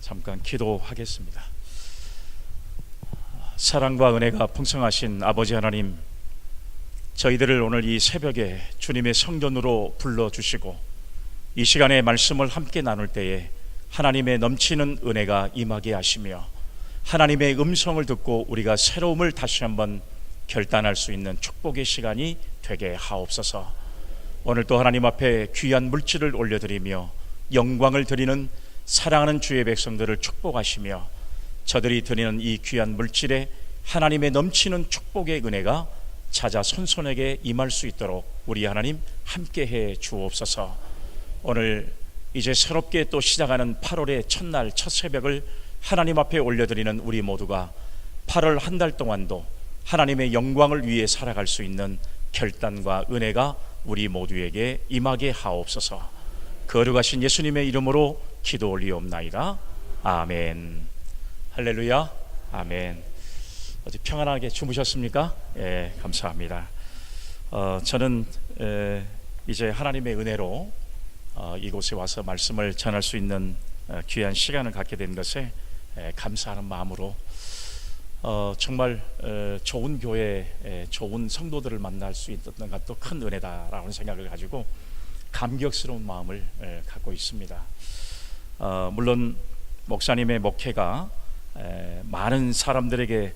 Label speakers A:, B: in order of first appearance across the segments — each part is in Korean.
A: 잠깐 기도하겠습니다. 사랑과 은혜가 풍성하신 아버지 하나님, 저희들을 오늘 이 새벽에 주님의 성전으로 불러주시고 이 시간에 말씀을 함께 나눌 때에 하나님의 넘치는 은혜가 임하게 하시며 하나님의 음성을 듣고 우리가 새로움을 다시 한번 결단할 수 있는 축복의 시간이 되게 하옵소서. 오늘 또 하나님 앞에 귀한 물질을 올려드리며 영광을 드리는 사랑하는 주의 백성들을 축복하시며 저들이 드리는 이 귀한 물질에 하나님의 넘치는 축복의 은혜가 찾아 손손에게 임할 수 있도록 우리 하나님 함께해 주옵소서. 오늘 이제 새롭게 또 시작하는 8월의 첫날 첫 새벽을 하나님 앞에 올려드리는 우리 모두가 8월 한 달 동안도 하나님의 영광을 위해 살아갈 수 있는 결단과 은혜가 우리 모두에게 임하게 하옵소서. 거룩하신 예수님의 이름으로 기도 올리옵나이다. 아멘. 할렐루야. 아멘. 어제 평안하게 주무셨습니까? 예, 감사합니다. 저는 이제 하나님의 은혜로 이곳에 와서 말씀을 전할 수 있는 귀한 시간을 갖게 된 것에 감사하는 마음으로 정말 좋은 교회, 좋은 성도들을 만날 수 있었던 것도 큰 은혜다라는 생각을 가지고 감격스러운 마음을 갖고 있습니다. 물론 목사님의 목회가 많은 사람들에게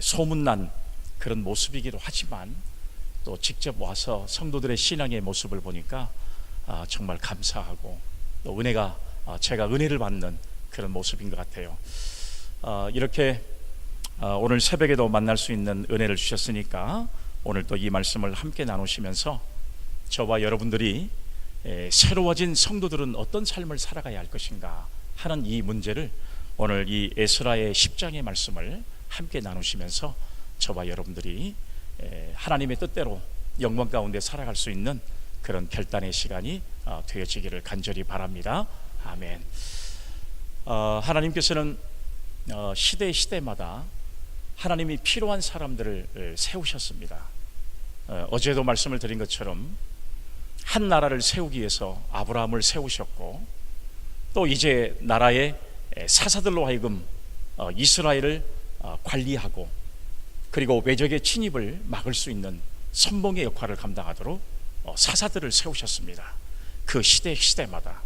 A: 소문난 그런 모습이기도 하지만 또 직접 와서 성도들의 신앙의 모습을 보니까 정말 감사하고 또 은혜가 제가 은혜를 받는 그런 모습인 것 같아요. 이렇게 오늘 새벽에도 만날 수 있는 은혜를 주셨으니까 오늘 또 이 말씀을 함께 나누시면서 저와 여러분들이 새로워진 성도들은 어떤 삶을 살아가야 할 것인가 하는 이 문제를 오늘 이 에스라의 10장의 말씀을 함께 나누시면서 저와 여러분들이 하나님의 뜻대로 영광 가운데 살아갈 수 있는 그런 결단의 시간이 되어지기를 간절히 바랍니다. 아멘. 하나님께서는 시대마다 하나님이 필요한 사람들을 세우셨습니다. 어제도 말씀을 드린 것처럼 한 나라를 세우기 위해서 아브라함을 세우셨고 또 이제 나라의 사사들로 하여금 이스라엘을 관리하고 그리고 외적의 침입을 막을 수 있는 선봉의 역할을 감당하도록 사사들을 세우셨습니다. 그 시대마다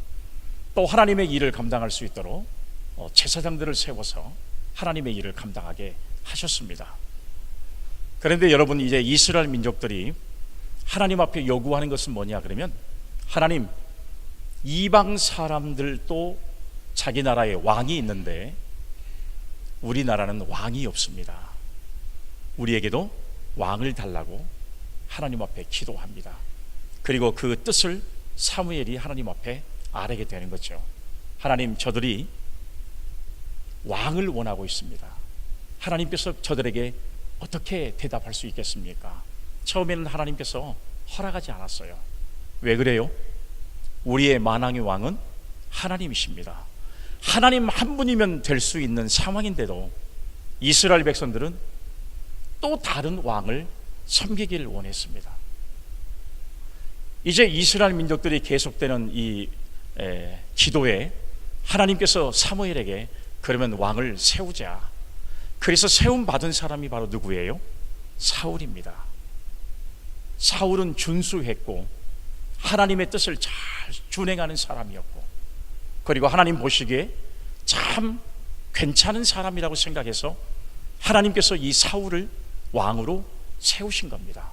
A: 또 하나님의 일을 감당할 수 있도록 제사장들을 세워서 하나님의 일을 감당하게 하셨습니다. 그런데 여러분, 이제 이스라엘 민족들이 하나님 앞에 요구하는 것은 뭐냐 그러면, 하나님, 이방 사람들도 자기 나라에 왕이 있는데 우리나라는 왕이 없습니다. 우리에게도 왕을 달라고 하나님 앞에 기도합니다. 그리고 그 뜻을 사무엘이 하나님 앞에 아뢰게 되는 거죠. 하나님, 저들이 왕을 원하고 있습니다. 하나님께서 저들에게 어떻게 대답할 수 있겠습니까? 처음에는 하나님께서 허락하지 않았어요. 왜 그래요? 우리의 만왕의 왕은 하나님이십니다. 하나님 한 분이면 될 수 있는 상황인데도 이스라엘 백성들은 또 다른 왕을 섬기기를 원했습니다. 이제 이스라엘 민족들이 계속되는 이 기도에 하나님께서 사무엘에게 그러면 왕을 세우자. 그래서 세움 받은 사람이 바로 누구예요? 사울입니다. 사울은 준수했고 하나님의 뜻을 잘 준행하는 사람이었고, 그리고 하나님 보시기에 참 괜찮은 사람이라고 생각해서 하나님께서 이 사울을 왕으로 세우신 겁니다.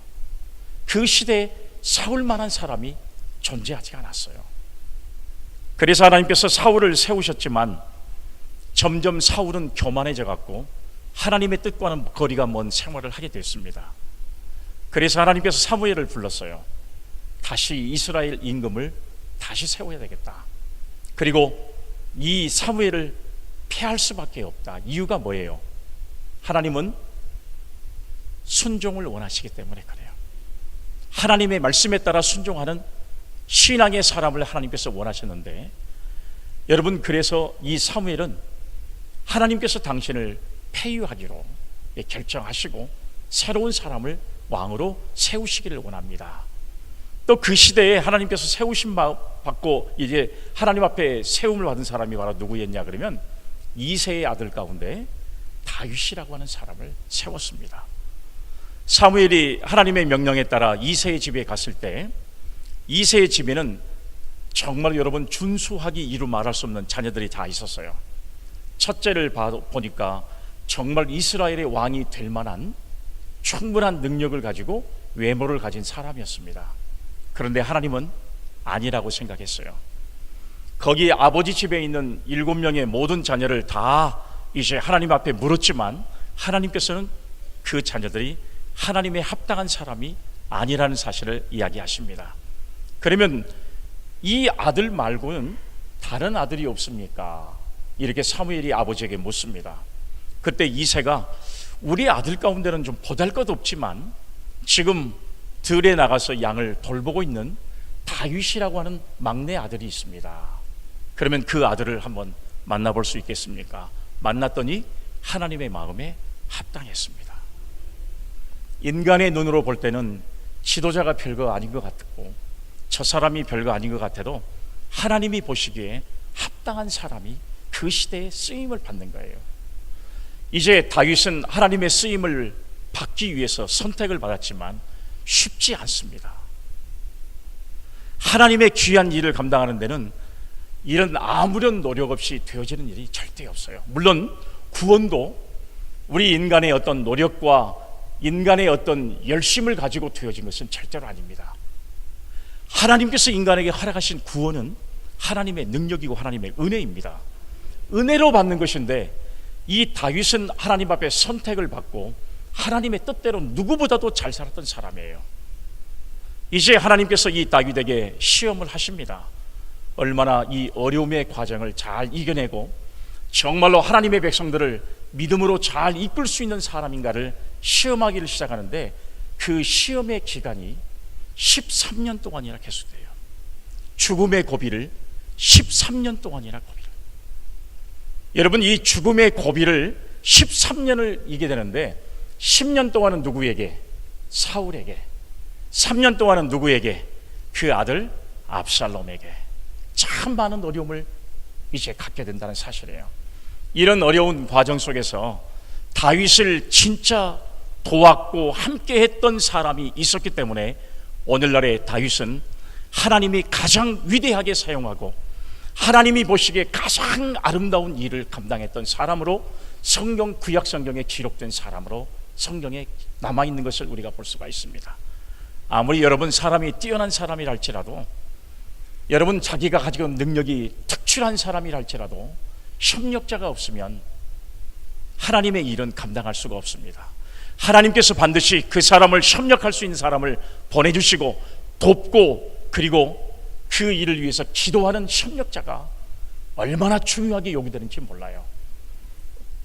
A: 그 시대에 사울만한 사람이 존재하지 않았어요. 그래서 하나님께서 사울을 세우셨지만 점점 사울은 교만해져 갖고 하나님의 뜻과는 거리가 먼 생활을 하게 됐습니다. 그래서 하나님께서 사무엘을 불렀어요. 다시 이스라엘 임금을 다시 세워야 되겠다. 그리고 이 사무엘을 폐할 수밖에 없다. 이유가 뭐예요? 하나님은 순종을 원하시기 때문에 그래요. 하나님의 말씀에 따라 순종하는 신앙의 사람을 하나님께서 원하셨는데, 여러분, 그래서 이 사무엘은 하나님께서 당신을 폐위하기로 결정하시고 새로운 사람을 왕으로 세우시기를 원합니다. 또 그 시대에 하나님께서 세우심 받고 이제 하나님 앞에 세움을 받은 사람이 바로 누구였냐 그러면 이새의 아들 가운데 다윗이라고 하는 사람을 세웠습니다. 사무엘이 하나님의 명령에 따라 이새의 집에 갔을 때 이새의 집에는 정말 여러분 준수하기 이루 말할 수 없는 자녀들이 다 있었어요. 첫째를 보니까 정말 이스라엘의 왕이 될 만한 충분한 능력을 가지고 외모를 가진 사람이었습니다. 그런데 하나님은 아니라고 생각했어요. 거기 아버지 집에 있는 7명의 모든 자녀를 다 이제 하나님 앞에 물었지만 하나님께서는 그 자녀들이 하나님에 합당한 사람이 아니라는 사실을 이야기하십니다. 그러면 이 아들 말고는 다른 아들이 없습니까? 이렇게 사무엘이 아버지에게 묻습니다. 그때 이새가 우리 아들 가운데는 좀 보잘것없지만 지금 들에 나가서 양을 돌보고 있는 다윗이라고 하는 막내 아들이 있습니다. 그러면 그 아들을 한번 만나볼 수 있겠습니까? 만났더니 하나님의 마음에 합당했습니다. 인간의 눈으로 볼 때는 지도자가 별거 아닌 것 같고 저 사람이 별거 아닌 것 같아도 하나님이 보시기에 합당한 사람이 그 시대에 쓰임을 받는 거예요. 이제 다윗은 하나님의 쓰임을 받기 위해서 선택을 받았지만 쉽지 않습니다. 하나님의 귀한 일을 감당하는 데는 이런 아무런 노력 없이 되어지는 일이 절대 없어요. 물론 구원도 우리 인간의 어떤 노력과 인간의 어떤 열심을 가지고 되어진 것은 절대로 아닙니다. 하나님께서 인간에게 허락하신 구원은 하나님의 능력이고 하나님의 은혜입니다. 은혜로 받는 것인데 이 다윗은 하나님 앞에 선택을 받고 하나님의 뜻대로 누구보다도 잘 살았던 사람이에요. 이제 하나님께서 이 다윗에게 시험을 하십니다. 얼마나 이 어려움의 과정을 잘 이겨내고 정말로 하나님의 백성들을 믿음으로 잘 이끌 수 있는 사람인가를 시험하기를 시작하는데 그 시험의 기간이 13년 동안이나 계속돼요. 죽음의 고비를 13년 동안이나 고비를. 여러분 이 죽음의 고비를 13년을 이기게 되는데 10년 동안은 누구에게? 사울에게. 3년 동안은 누구에게? 그 아들 압살롬에게. 참 많은 어려움을 이제 갖게 된다는 사실이에요. 이런 어려운 과정 속에서 다윗을 진짜 도왔고 함께 했던 사람이 있었기 때문에 오늘날의 다윗은 하나님이 가장 위대하게 사용하고 하나님이 보시기에 가장 아름다운 일을 감당했던 사람으로 성경 구약 성경에 기록된 사람으로 성경에 남아있는 것을 우리가 볼 수가 있습니다. 아무리 여러분 사람이 뛰어난 사람이라 할지라도 여러분 자기가 가지고 있는 능력이 특출한 사람이라 할지라도 협력자가 없으면 하나님의 일은 감당할 수가 없습니다. 하나님께서 반드시 그 사람을 협력할 수 있는 사람을 보내주시고 돕고 그리고 그 일을 위해서 기도하는 협력자가 얼마나 중요하게 요구되는지 몰라요.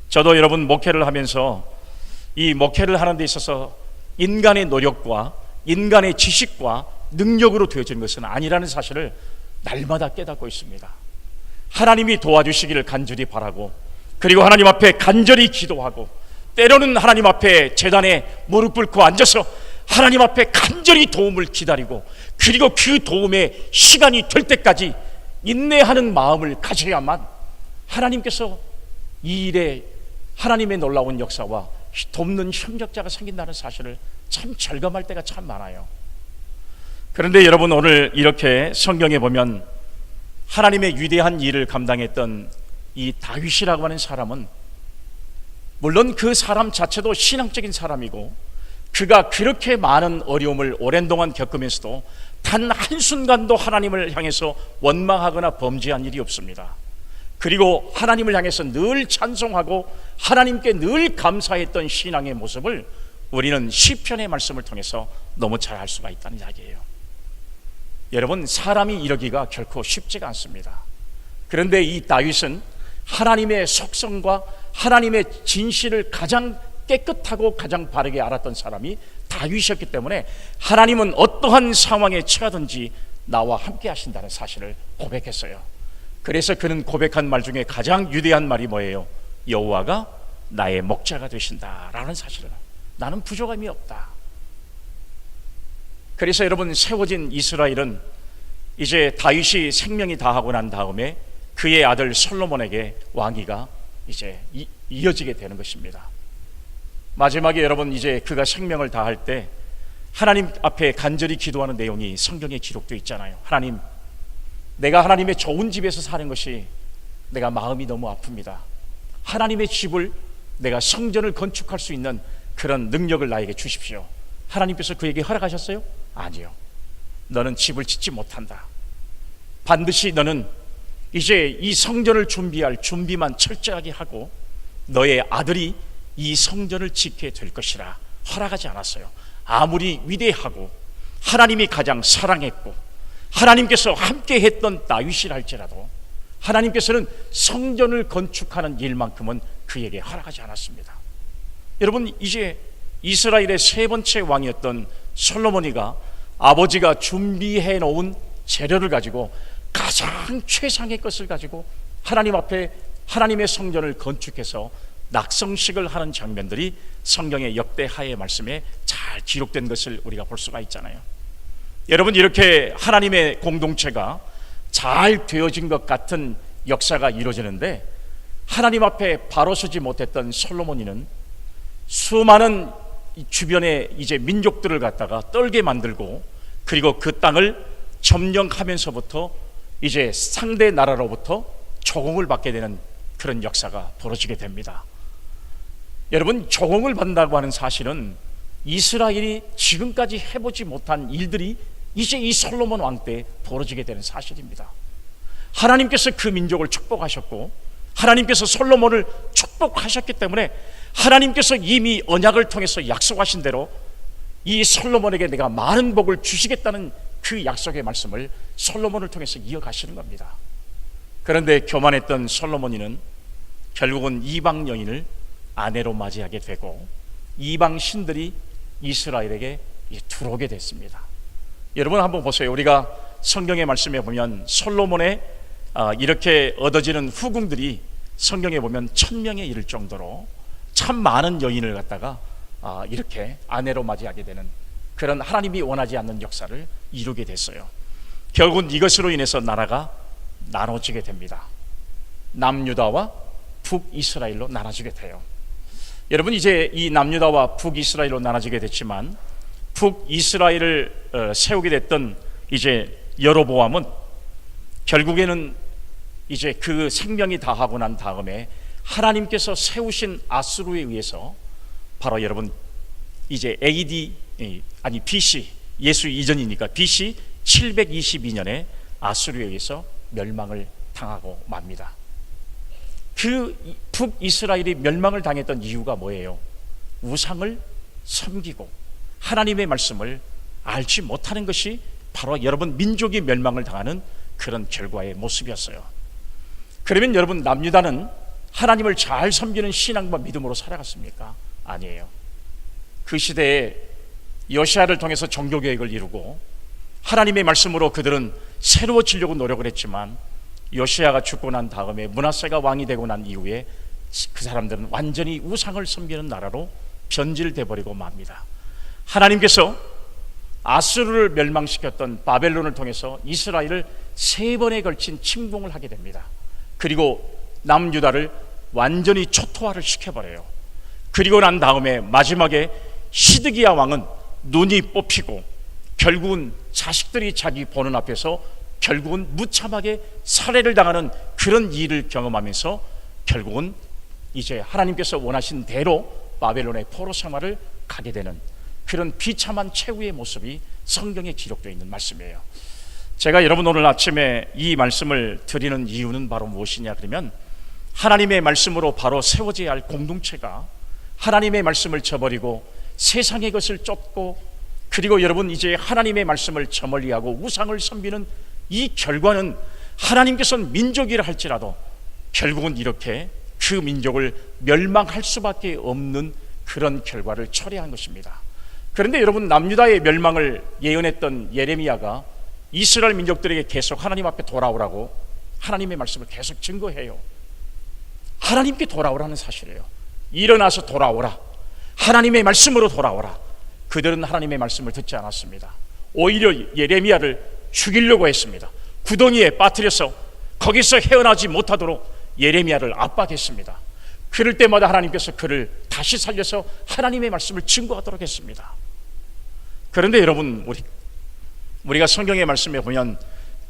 A: 저도 여러분 목회를 하면서 이 목회를 하는 데 있어서 인간의 노력과 인간의 지식과 능력으로 되어진 것은 아니라는 사실을 날마다 깨닫고 있습니다. 하나님이 도와주시기를 간절히 바라고 그리고 하나님 앞에 간절히 기도하고 때로는 하나님 앞에 제단에 무릎 꿇고 앉아서 하나님 앞에 간절히 도움을 기다리고 그리고 그 도움의 시간이 될 때까지 인내하는 마음을 가져야만 하나님께서 이 일에 하나님의 놀라운 역사와 돕는 협력자가 생긴다는 사실을 참 절감할 때가 참 많아요. 그런데 여러분 오늘 이렇게 성경에 보면 하나님의 위대한 일을 감당했던 이 다윗이라고 하는 사람은 물론 그 사람 자체도 신앙적인 사람이고 그가 그렇게 많은 어려움을 오랜 동안 겪으면서도 단 한순간도 하나님을 향해서 원망하거나 범죄한 일이 없습니다. 그리고 하나님을 향해서 늘 찬송하고 하나님께 늘 감사했던 신앙의 모습을 우리는 시편의 말씀을 통해서 너무 잘 알 수가 있다는 이야기예요. 여러분 사람이 이러기가 결코 쉽지가 않습니다. 그런데 이 다윗은 하나님의 속성과 하나님의 진실을 가장 깨끗하고 가장 바르게 알았던 사람이 다윗이었기 때문에 하나님은 어떠한 상황에 처하든지 나와 함께 하신다는 사실을 고백했어요. 그래서 그는 고백한 말 중에 가장 위대한 말이 뭐예요? 여호와가 나의 목자가 되신다라는 사실을. 나는 부족함이 없다. 그래서 여러분 세워진 이스라엘은 이제 다윗이 생명이 다하고 난 다음에 그의 아들 솔로몬에게 왕위가 이제 이어지게 되는 것입니다. 마지막에 여러분 이제 그가 생명을 다할 때 하나님 앞에 간절히 기도하는 내용이 성경에 기록되어 있잖아요. 하나님, 내가 하나님의 좋은 집에서 사는 것이 내가 마음이 너무 아픕니다. 하나님의 집을, 내가 성전을 건축할 수 있는 그런 능력을 나에게 주십시오. 하나님께서 그에게 허락하셨어요? 아니요. 너는 집을 짓지 못한다. 반드시 너는 이제 이 성전을 준비할 준비만 철저하게 하고 너의 아들이 이 성전을 짓게 될 것이라 허락하지 않았어요. 아무리 위대하고 하나님이 가장 사랑했고 하나님께서 함께 했던 다윗이라 할지라도 하나님께서는 성전을 건축하는 일만큼은 그에게 허락하지 않았습니다. 여러분, 이제 이스라엘의 세 번째 왕이었던 솔로몬이가 아버지가 준비해 놓은 재료를 가지고 가장 최상의 것을 가지고 하나님 앞에 하나님의 성전을 건축해서 낙성식을 하는 장면들이 성경의 역대하의 말씀에 잘 기록된 것을 우리가 볼 수가 있잖아요. 여러분, 이렇게 하나님의 공동체가 잘 되어진 것 같은 역사가 이루어지는데 하나님 앞에 바로 서지 못했던 솔로몬이는 수많은 주변의 이제 민족들을 갖다가 떨게 만들고 그리고 그 땅을 점령하면서부터 이제 상대 나라로부터 조공을 받게 되는 그런 역사가 벌어지게 됩니다. 여러분, 조공을 받는다고 하는 사실은 이스라엘이 지금까지 해보지 못한 일들이 이제 이 솔로몬 왕 때 벌어지게 되는 사실입니다. 하나님께서 그 민족을 축복하셨고 하나님께서 솔로몬을 축복하셨기 때문에 하나님께서 이미 언약을 통해서 약속하신 대로 이 솔로몬에게 내가 많은 복을 주시겠다는 그 약속의 말씀을 솔로몬을 통해서 이어가시는 겁니다. 그런데 교만했던 솔로몬이는 결국은 이방 여인을 아내로 맞이하게 되고 이방 신들이 이스라엘에게 들어오게 됐습니다. 여러분 한번 보세요. 우리가 성경의 말씀에 보면 솔로몬의 이렇게 얻어지는 후궁들이 성경에 보면 1000명에 이를 정도로 참 많은 여인을 갖다가 이렇게 아내로 맞이하게 되는 그런 하나님이 원하지 않는 역사를 이루게 됐어요. 결국은 이것으로 인해서 나라가 나눠지게 됩니다. 남유다와 북이스라엘로 나눠지게 돼요. 여러분, 이제 이 남유다와 북이스라엘로 나눠지게 됐지만 북이스라엘을 세우게 됐던 이제 여로보암은 결국에는 이제 그 생명이 다하고 난 다음에 하나님께서 세우신 아수르에 의해서 바로 여러분 이제 BC, 예수 이전이니까 BC 722년에 아수르에 의해서 멸망을 당하고 맙니다. 그 북이스라엘이 멸망을 당했던 이유가 뭐예요? 우상을 섬기고 하나님의 말씀을 알지 못하는 것이 바로 여러분 민족이 멸망을 당하는 그런 결과의 모습이었어요. 그러면 여러분 남유다는 하나님을 잘 섬기는 신앙과 믿음으로 살아갔습니까? 아니에요. 그 시대에 요시아를 통해서 종교개혁을 이루고 하나님의 말씀으로 그들은 새로워지려고 노력을 했지만 요시아가 죽고 난 다음에 므낫세가 왕이 되고 난 이후에 그 사람들은 완전히 우상을 섬기는 나라로 변질돼 버리고 맙니다. 하나님께서 아수르를 멸망시켰던 바벨론을 통해서 이스라엘을 3번에 걸친 침공을 하게 됩니다. 그리고 남유다를 완전히 초토화를 시켜버려요. 그리고 난 다음에 마지막에 시드기야 왕은 눈이 뽑히고 결국은 자식들이 자기 보는 앞에서 결국은 무참하게 살해를 당하는 그런 일을 경험하면서 결국은 이제 하나님께서 원하신 대로 바벨론의 포로 생활을 가게 되는 그런 비참한 최후의 모습이 성경에 기록되어 있는 말씀이에요. 제가 여러분 오늘 아침에 이 말씀을 드리는 이유는 바로 무엇이냐 그러면 하나님의 말씀으로 바로 세워져야 할 공동체가 하나님의 말씀을 저버리고 세상의 것을 쫓고 그리고 여러분 이제 하나님의 말씀을 저 멀리하고 우상을 섬기는 이 결과는 하나님께서는 민족이라 할지라도 결국은 이렇게 그 민족을 멸망할 수밖에 없는 그런 결과를 초래한 것입니다. 그런데 여러분 남유다의 멸망을 예언했던 예레미야가 이스라엘 민족들에게 계속 하나님 앞에 돌아오라고 하나님의 말씀을 계속 증거해요. 하나님께 돌아오라는 사실이에요. 일어나서 돌아오라. 하나님의 말씀으로 돌아오라. 그들은 하나님의 말씀을 듣지 않았습니다. 오히려 예레미야를 죽이려고 했습니다. 구덩이에 빠뜨려서 거기서 헤어나지 못하도록 예레미야를 압박했습니다. 그럴 때마다 하나님께서 그를 다시 살려서 하나님의 말씀을 증거하도록 했습니다. 그런데 여러분, 우리가 성경의 말씀에 보면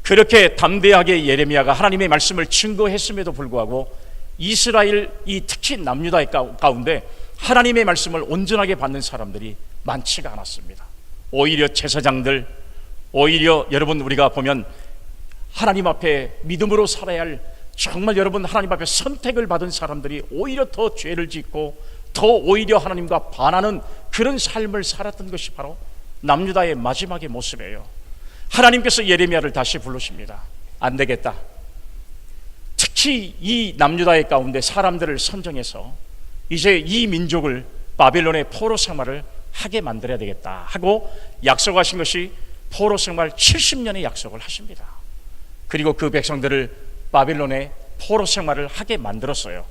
A: 그렇게 담대하게 예레미야가 하나님의 말씀을 증거했음에도 불구하고 이스라엘, 특히 남유다 가운데 하나님의 말씀을 온전하게 받는 사람들이 많지가 않았습니다. 오히려 제사장들, 오히려 여러분 우리가 보면 하나님 앞에 믿음으로 살아야 할, 정말 여러분 하나님 앞에 선택을 받은 사람들이 오히려 더 죄를 짓고 더 오히려 하나님과 반하는 그런 삶을 살았던 것이 바로 남유다의 마지막의 모습이에요. 하나님께서 예레미야를 다시 부르십니다. 안 되겠다. 특히 이 남유다의 가운데 사람들을 선정해서 이제 이 민족을 바벨론의 포로 생활을 하게 만들어야 되겠다 하고 약속하신 것이 포로 생활 70년의 약속을 하십니다. 그리고 그 백성들을 바벨론의 포로 생활을 하게 만들었어요.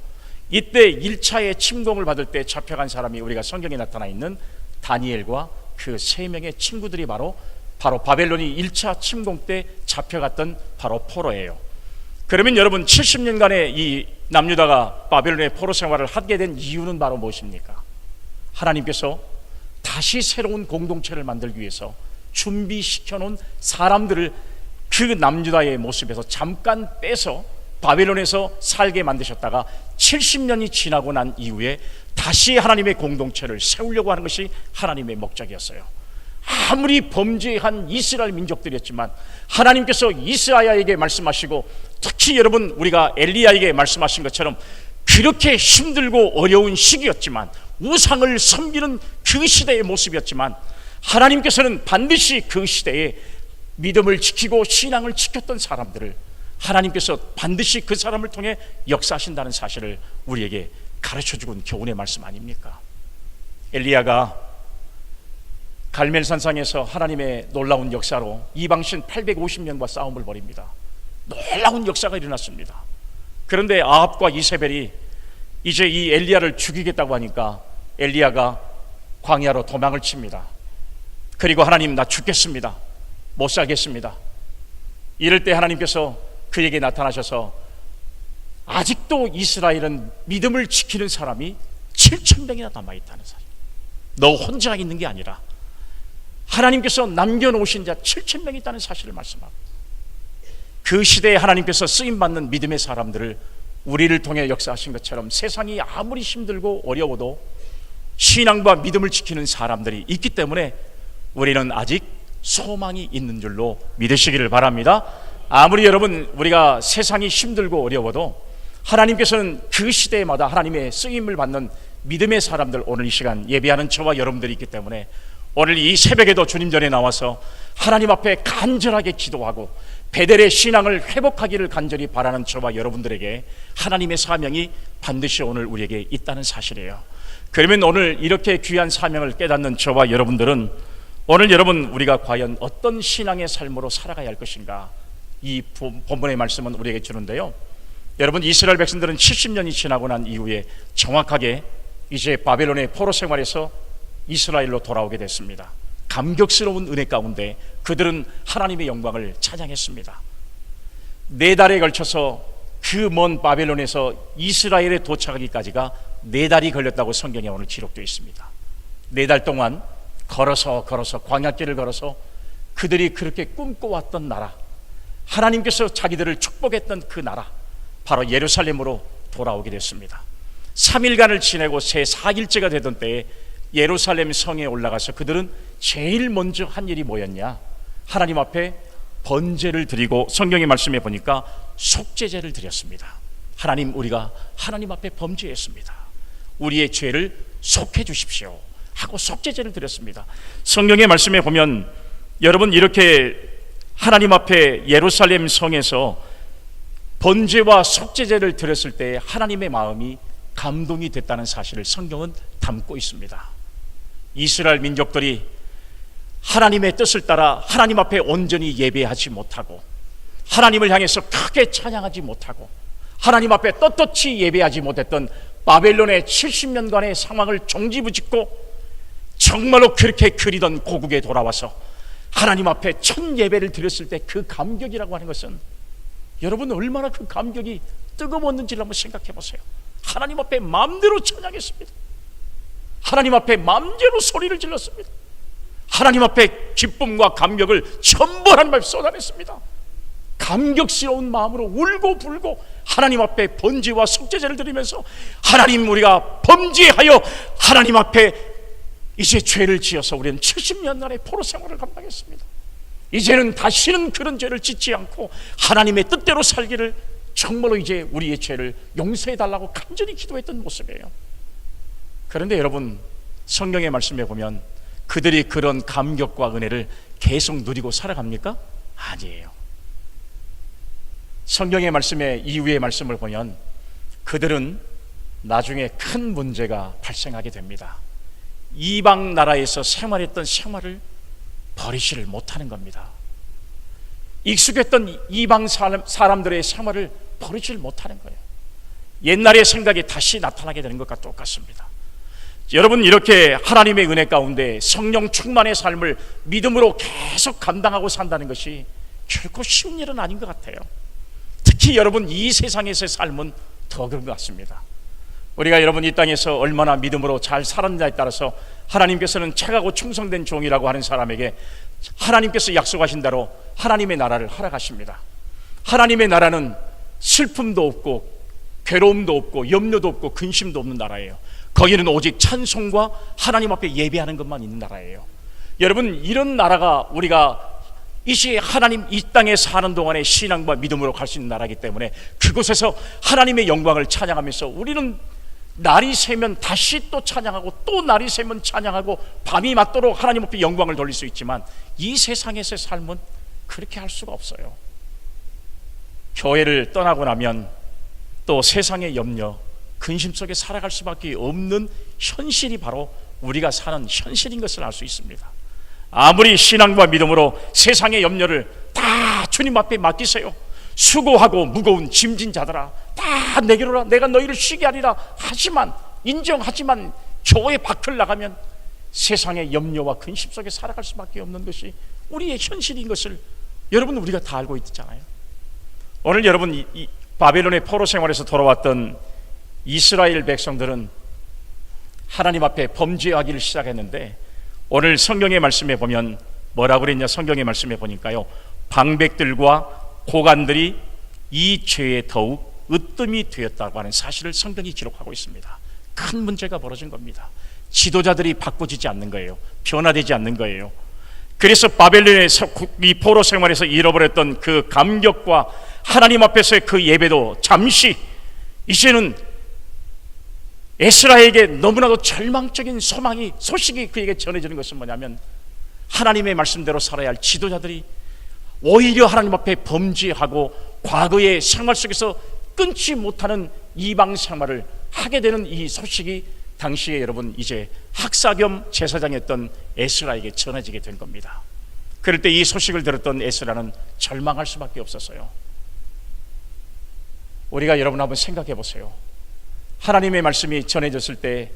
A: 이때 1차의 침공을 받을 때 잡혀간 사람이 우리가 성경에 나타나 있는 다니엘과 그 3명의 친구들이 바로 바벨론이 1차 침공 때 잡혀갔던 바로 포로예요. 그러면 여러분 70년간의 이 남유다가 바벨론의 포로 생활을 하게 된 이유는 바로 무엇입니까? 하나님께서 다시 새로운 공동체를 만들기 위해서 준비시켜 놓은 사람들을 그 남유다의 모습에서 잠깐 빼서 바벨론에서 살게 만드셨다가 70년이 지나고 난 이후에 다시 하나님의 공동체를 세우려고 하는 것이 하나님의 목적이었어요. 아무리 범죄한 이스라엘 민족들이었지만 하나님께서 이스라엘에게 말씀하시고 특히 여러분 우리가 엘리야에게 말씀하신 것처럼 그렇게 힘들고 어려운 시기였지만 우상을 섬기는 그 시대의 모습이었지만 하나님께서는 반드시 그 시대에 믿음을 지키고 신앙을 지켰던 사람들을 하나님께서 반드시 그 사람을 통해 역사하신다는 사실을 우리에게 가르쳐주고 교훈의 말씀 아닙니까? 엘리야가 갈멜산상에서 하나님의 놀라운 역사로 이방신 850명과 싸움을 벌입니다. 놀라운 역사가 일어났습니다. 그런데 아합과 이세벨이 이제 이 엘리야를 죽이겠다고 하니까 엘리야가 광야로 도망을 칩니다. 그리고 하나님, 나 죽겠습니다. 못 살겠습니다. 이럴 때 하나님께서 그에게 나타나셔서 아직도 이스라엘은 믿음을 지키는 사람이 7,000명이나 남아있다는 사실, 너 혼자 있는 게 아니라 하나님께서 남겨놓으신 자 7,000명이 있다는 사실을 말씀하고, 그 시대에 하나님께서 쓰임받는 믿음의 사람들을 우리를 통해 역사하신 것처럼 세상이 아무리 힘들고 어려워도 신앙과 믿음을 지키는 사람들이 있기 때문에 우리는 아직 소망이 있는 줄로 믿으시기를 바랍니다. 아무리 여러분 우리가 세상이 힘들고 어려워도 하나님께서는 그 시대마다 하나님의 쓰임을 받는 믿음의 사람들, 오늘 이 시간 예배하는 저와 여러분들이 있기 때문에 오늘 이 새벽에도 주님 전에 나와서 하나님 앞에 간절하게 기도하고 베델의 신앙을 회복하기를 간절히 바라는 저와 여러분들에게 하나님의 사명이 반드시 오늘 우리에게 있다는 사실이에요. 그러면 오늘 이렇게 귀한 사명을 깨닫는 저와 여러분들은 오늘 여러분 우리가 과연 어떤 신앙의 삶으로 살아가야 할 것인가, 이 본문의 말씀은 우리에게 주는데요. 여러분, 이스라엘 백성들은 70년이 지나고 난 이후에 정확하게 이제 바벨론의 포로 생활에서 이스라엘로 돌아오게 됐습니다. 감격스러운 은혜 가운데 그들은 하나님의 영광을 찬양했습니다. 4달에 걸쳐서 그 먼 바벨론에서 이스라엘에 도착하기까지가 4달이 걸렸다고 성경에 오늘 기록되어 있습니다. 4달 동안 걸어서 광야길을 걸어서 그들이 그렇게 꿈꿔왔던 나라, 하나님께서 자기들을 축복했던 그 나라, 바로 예루살렘으로 돌아오게 됐습니다. 3일간을 지내고 새 4일째가 되던 때에 예루살렘 성에 올라가서 그들은 제일 먼저 한 일이 뭐였냐? 하나님 앞에 번제를 드리고, 성경의 말씀에 보니까 속죄제를 드렸습니다. 하나님, 우리가 하나님 앞에 범죄했습니다. 우리의 죄를 속해 주십시오 하고 속죄제를 드렸습니다. 성경의 말씀에 보면 여러분, 이렇게 하나님 앞에 예루살렘 성에서 번제와 속죄제를 드렸을 때 하나님의 마음이 감동이 됐다는 사실을 성경은 담고 있습니다. 이스라엘 민족들이 하나님의 뜻을 따라 하나님 앞에 온전히 예배하지 못하고, 하나님을 향해서 크게 찬양하지 못하고, 하나님 앞에 떳떳이 예배하지 못했던 바벨론의 70년간의 상황을 종지부짓고 정말로 그렇게 그리던 고국에 돌아와서 하나님 앞에 첫 예배를 드렸을 때 그 감격이라고 하는 것은, 여러분 얼마나 그 감격이 뜨거웠는지를 한번 생각해 보세요. 하나님 앞에 마음대로 찬양했습니다. 하나님 앞에 마음대로 소리를 질렀습니다. 하나님 앞에 기쁨과 감격을 전부 하나님 앞에 쏟아냈습니다. 감격스러운 마음으로 울고 불고 하나님 앞에 번제와 속죄제를 드리면서 하나님, 우리가 범죄하여 하나님 앞에 이제 죄를 지어서 우리는 70년 만에 포로 생활을 감당했습니다. 이제는 다시는 그런 죄를 짓지 않고 하나님의 뜻대로 살기를, 정말로 이제 우리의 죄를 용서해달라고 간절히 기도했던 모습이에요. 그런데 여러분, 성경의 말씀에 보면 그들이 그런 감격과 은혜를 계속 누리고 살아갑니까? 아니에요. 성경의 말씀에 이후의 말씀을 보면 그들은 나중에 큰 문제가 발생하게 됩니다. 이방 나라에서 생활했던 생활을 버리지를 못하는 겁니다. 익숙했던 이방 사람들의 생활을 버리지를 못하는 거예요. 옛날의 생각이 다시 나타나게 되는 것과 똑같습니다. 여러분, 이렇게 하나님의 은혜 가운데 성령 충만의 삶을 믿음으로 계속 감당하고 산다는 것이 결코 쉬운 일은 아닌 것 같아요. 특히 여러분, 이 세상에서의 삶은 더 그런 것 같습니다. 우리가 여러분 이 땅에서 얼마나 믿음으로 잘 살았냐에 따라서 하나님께서는 착하고 충성된 종이라고 하는 사람에게 하나님께서 약속하신 대로 하나님의 나라를 허락하십니다. 하나님의 나라는 슬픔도 없고 괴로움도 없고 염려도 없고 근심도 없는 나라예요. 거기는 오직 찬송과 하나님 앞에 예배하는 것만 있는 나라예요. 여러분, 이런 나라가 우리가 이제 하나님 이 땅에 사는 동안에 신앙과 믿음으로 갈 수 있는 나라이기 때문에 그곳에서 하나님의 영광을 찬양하면서 우리는 날이 새면 다시 또 찬양하고 또 날이 새면 찬양하고 밤이 맞도록 하나님 앞에 영광을 돌릴 수 있지만 이 세상에서의 삶은 그렇게 할 수가 없어요. 교회를 떠나고 나면 또 세상의 염려, 근심 속에 살아갈 수밖에 없는 현실이 바로 우리가 사는 현실인 것을 알 수 있습니다. 아무리 신앙과 믿음으로 세상의 염려를 다 주님 앞에 맡기세요. 수고하고 무거운 짐진 자들아 다 내게로 오라, 내가 너희를 쉬게 하리라 하지만, 인정하지만 교회 밖을 나가면 세상의 염려와 근심 속에 살아갈 수밖에 없는 것이 우리의 현실인 것을 여러분, 우리가 다 알고 있잖아요. 오늘 여러분, 이 바벨론의 포로 생활에서 돌아왔던 이스라엘 백성들은 하나님 앞에 범죄하기를 시작했는데 오늘 성경의 말씀에 보면 뭐라고 그랬냐? 성경의 말씀에 보니까요, 방백들과 고관들이 이 죄에 더욱 으뜸이 되었다고 하는 사실을 성경이 기록하고 있습니다. 큰 문제가 벌어진 겁니다. 지도자들이 바꿔지지 않는 거예요. 변화되지 않는 거예요. 그래서 바벨론의 이 포로 생활에서 잃어버렸던 그 감격과 하나님 앞에서의 그 예배도 잠시, 이제는 에스라에게 너무나도 절망적인 소식이 그에게 전해지는 것은 뭐냐면 하나님의 말씀대로 살아야 할 지도자들이 오히려 하나님 앞에 범죄하고 과거의 생활 속에서 끊지 못하는 이방 생활을 하게 되는 이 소식이 당시에 여러분 이제 학사 겸 제사장이었던 에스라에게 전해지게 된 겁니다. 그럴 때 이 소식을 들었던 에스라는 절망할 수밖에 없었어요. 우리가 여러분 한번 생각해 보세요. 하나님의 말씀이 전해졌을 때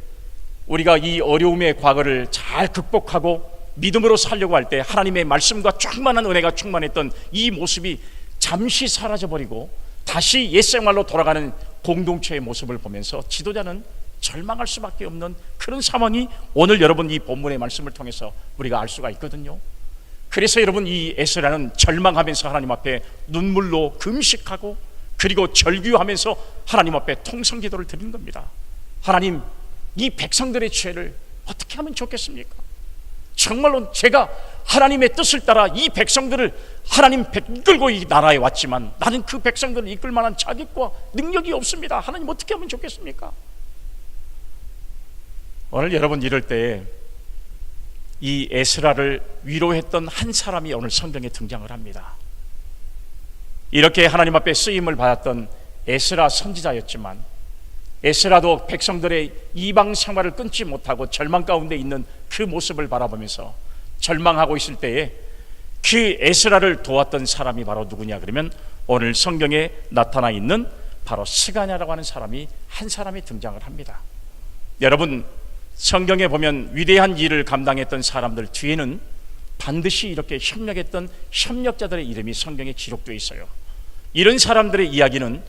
A: 우리가 이 어려움의 과거를 잘 극복하고 믿음으로 살려고 할 때 하나님의 말씀과 충만한 은혜가 충만했던 이 모습이 잠시 사라져버리고 다시 옛생활로 돌아가는 공동체의 모습을 보면서 지도자는 절망할 수밖에 없는 그런 상황이 오늘 여러분 이 본문의 말씀을 통해서 우리가 알 수가 있거든요. 그래서 여러분, 이 에스라는 절망하면서 하나님 앞에 눈물로 금식하고 그리고 절규하면서 하나님 앞에 통성기도를 드리는 겁니다. 하나님, 이 백성들의 죄를 어떻게 하면 좋겠습니까? 정말로 제가 하나님의 뜻을 따라 이 백성들을 하나님 이끌고 이 나라에 왔지만 나는 그 백성들을 이끌 만한 자격과 능력이 없습니다. 하나님 어떻게 하면 좋겠습니까? 오늘 여러분, 이럴 때 이 에스라를 위로했던 한 사람이 오늘 성경에 등장을 합니다. 이렇게 하나님 앞에 쓰임을 받았던 에스라 선지자였지만 에스라도 백성들의 이방 생활을 끊지 못하고 절망 가운데 있는 그 모습을 바라보면서 절망하고 있을 때에 그 에스라를 도왔던 사람이 바로 누구냐 그러면 오늘 성경에 나타나 있는 바로 스가냐라고 하는 사람이 한 사람이 등장을 합니다. 여러분, 성경에 보면 위대한 일을 감당했던 사람들 뒤에는 반드시 이렇게 협력했던 협력자들의 이름이 성경에 기록되어 있어요. 이런 사람들의 이야기는